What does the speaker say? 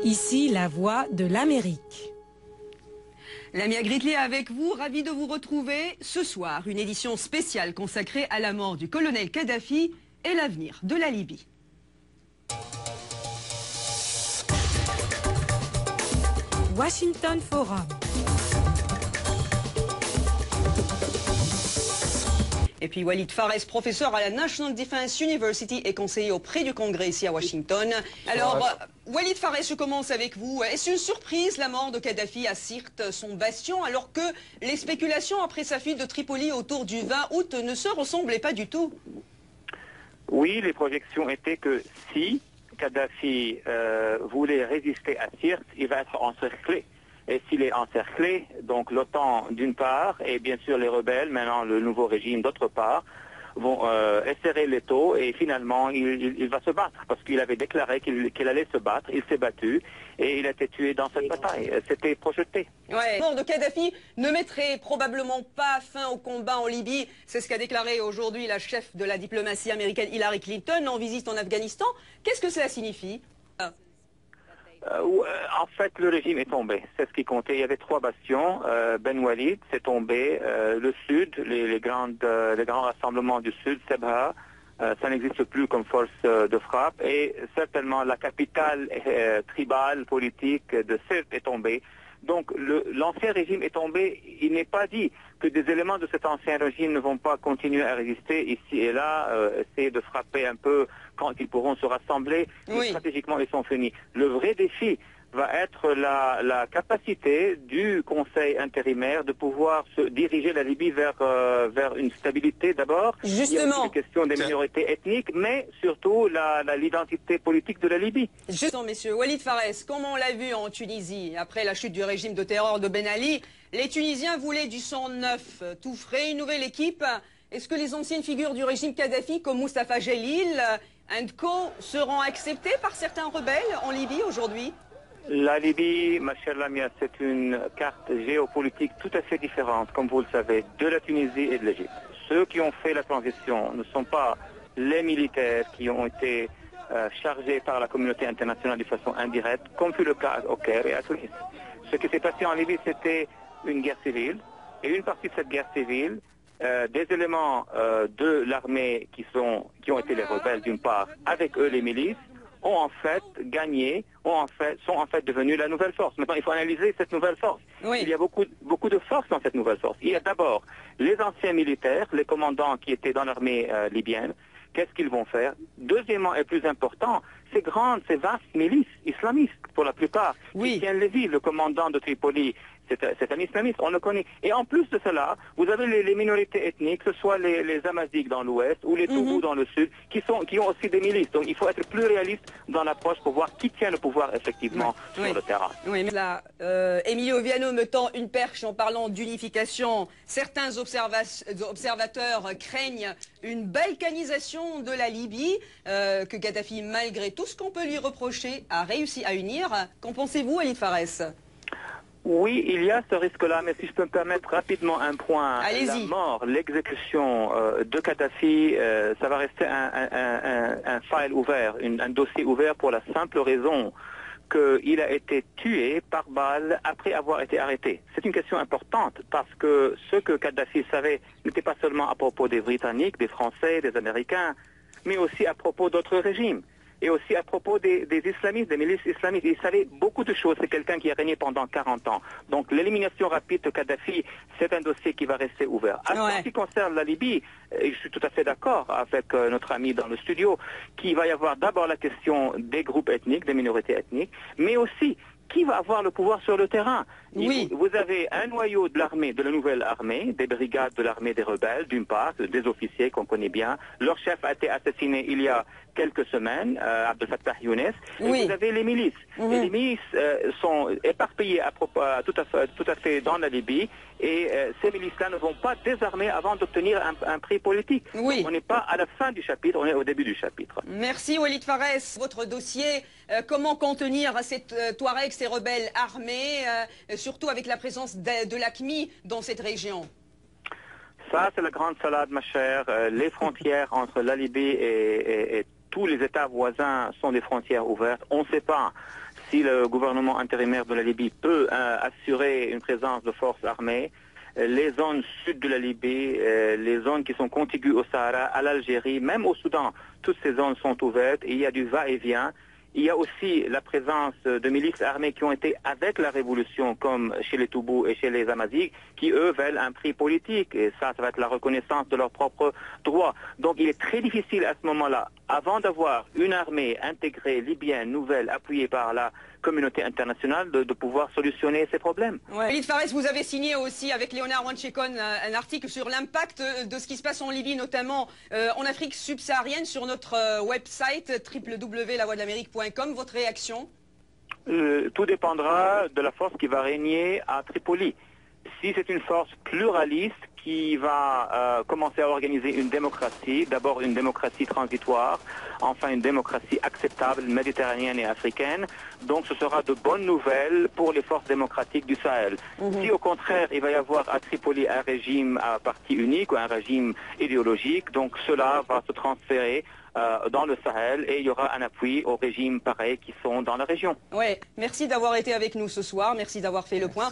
Ici, la voix de l'Amérique. Lamia Gridley avec vous, ravi de vous retrouver ce soir. Une édition spéciale consacrée à la mort du colonel Kadhafi et l'avenir de la Libye. Washington Forum. Et puis Walid Pharres, professeur à la National Defense University et conseiller au prix du Congrès ici à Washington. Alors, Walid Pharres, je commence avec vous. Est-ce une surprise la mort de Kadhafi à Sirte, son bastion, alors que les spéculations après sa fuite de Tripoli autour du 20 août ne se ressemblaient pas du tout? Oui, les projections étaient que si Kadhafi voulait résister à Sirte, il va être encerclé. Et s'il est encerclé, donc l'OTAN d'une part, et bien sûr les rebelles, maintenant le nouveau régime d'autre part, vont esserrer l'étau et finalement il va se battre parce qu'il avait déclaré qu'il allait se battre, il s'est battu et il a été tué dans cette bataille. C'était projeté. Ouais. La mort de Kadhafi ne mettrait probablement pas fin au combat en Libye. C'est ce qu'a déclaré aujourd'hui la chef de la diplomatie américaine Hillary Clinton en visite en Afghanistan. Qu'est-ce que cela signifie ? En fait, le régime est tombé. C'est ce qui comptait. Il y avait 3 bastions. Ben Walid, c'est tombé. Le sud, les grands rassemblements du sud, Sebha, ça n'existe plus comme force de frappe. Et certainement, la capitale tribale, politique de Sirte est tombée. Donc, l'ancien régime est tombé. Il n'est pas dit que des éléments de cet ancien régime ne vont pas continuer à résister ici et là, essayer de frapper un peu quand ils pourront se rassembler. Oui. Stratégiquement, ils sont finis. Le vrai défi va être la capacité du Conseil intérimaire de pouvoir se diriger la Libye vers une stabilité d'abord. Justement. Il y a aussi la question des minorités ethniques, mais surtout l'identité politique de la Libye. Justement, messieurs, Walid Pharres, comme on l'a vu en Tunisie, après la chute du régime de terreur de Ben Ali, les Tunisiens voulaient du sang neuf, tout frais, une nouvelle équipe. Est-ce que les anciennes figures du régime Kadhafi, comme Mustafa Jalil and co, seront acceptées par certains rebelles en Libye aujourd'hui ? La Libye, ma chère Lamia, c'est une carte géopolitique tout à fait différente, comme vous le savez, de la Tunisie et de l'Égypte. Ceux qui ont fait la transition ne sont pas les militaires qui ont été chargés par la communauté internationale de façon indirecte, comme fut le cas au Caire et à Tunis. Ce qui s'est passé en Libye, c'était une guerre civile, et une partie de cette guerre civile, des éléments de l'armée qui ont été les rebelles d'une part, avec eux les milices, ont en fait gagné, sont en fait devenus la nouvelle force. Maintenant, il faut analyser cette nouvelle force. Oui. Il y a beaucoup de force dans cette nouvelle force. Il y a d'abord les anciens militaires, les commandants qui étaient dans l'armée libyenne. Qu'est-ce qu'ils vont faire? Deuxièmement et plus important, ces vastes milices islamistes, pour la plupart, qui tiennent les villes. Le commandant de Tripoli, c'est un islamiste, on le connaît. Et en plus de cela, vous avez les minorités ethniques, que ce soit les Amazighs dans l'ouest ou les Toubous dans le sud, qui ont aussi des milices. Donc il faut être plus réaliste dans l'approche pour voir qui tient le pouvoir effectivement sur le terrain. Oui, mais là, Emilio Viano me tend une perche en parlant d'unification. Certains observateurs craignent une balkanisation de la Libye, que Kadhafi, malgré tout ce qu'on peut lui reprocher, a réussi à unir. Qu'en pensez-vous, Walid Pharres ? Oui, il y a ce risque-là, mais si je peux me permettre rapidement un point. La mort, l'exécution de Kadhafi, ça va rester un file ouvert, un dossier ouvert pour la simple raison qu'il a été tué par balle après avoir été arrêté. C'est une question importante parce que ce que Kadhafi savait n'était pas seulement à propos des Britanniques, des Français, des Américains, mais aussi à propos d'autres régimes. Et aussi à propos des islamistes, des milices islamistes. Il savait beaucoup de choses. C'est quelqu'un qui a régné pendant 40 ans. Donc l'élimination rapide de Kadhafi, c'est un dossier qui va rester ouvert. En ce qui concerne la Libye, je suis tout à fait d'accord avec notre ami dans le studio, qu'il va y avoir d'abord la question des groupes ethniques, des minorités ethniques, mais aussi qui va avoir le pouvoir sur le terrain. Oui. Vous avez un noyau de l'armée, de la nouvelle armée, des brigades de l'armée des rebelles, d'une part, des officiers qu'on connaît bien. Leur chef a été assassiné il y a quelques semaines, Abdel Fattah Younes. Et vous avez les milices. Et les milices sont éparpillées tout à fait dans la Libye. Et ces milices-là ne vont pas désarmer avant d'obtenir un prix politique. Oui. Donc, on n'est pas à la fin du chapitre, on est au début du chapitre. Merci Walid Pharres. Votre dossier, comment contenir ces Touaregs, ces rebelles armés, surtout avec la présence de l'AQMI dans cette région? Ça, c'est la grande salade, ma chère. Les frontières entre la Libye et tous les États voisins sont des frontières ouvertes. On ne sait pas si le gouvernement intérimaire de la Libye peut assurer une présence de forces armées. Les zones sud de la Libye, les zones qui sont contiguës au Sahara, à l'Algérie, même au Soudan, toutes ces zones sont ouvertes et il y a du va-et-vient. Il y a aussi la présence de milices armées qui ont été avec la révolution, comme chez les Toubous et chez les Amazighs, qui eux veulent un prix politique. Et ça va être la reconnaissance de leurs propres droits. Donc il est très difficile à ce moment-là, avant d'avoir une armée intégrée, libyenne, nouvelle, appuyée par la communauté internationale, de pouvoir solutionner ces problèmes. Walid Pharès, vous avez signé aussi avec Léonard Wanchekon un article sur l'impact de ce qui se passe en Libye, notamment en Afrique subsaharienne, sur notre website www.lavoixdelamérique.com. Votre réaction? Tout dépendra de la force qui va régner à Tripoli. Si c'est une force pluraliste qui va commencer à organiser une démocratie, d'abord une démocratie transitoire, enfin une démocratie acceptable, méditerranéenne et africaine, donc ce sera de bonnes nouvelles pour les forces démocratiques du Sahel. Si au contraire il va y avoir à Tripoli un régime à parti unique ou un régime idéologique, donc cela va se transférer dans le Sahel et il y aura un appui aux régimes pareils qui sont dans la région. Ouais, merci d'avoir été avec nous ce soir, merci d'avoir fait le point.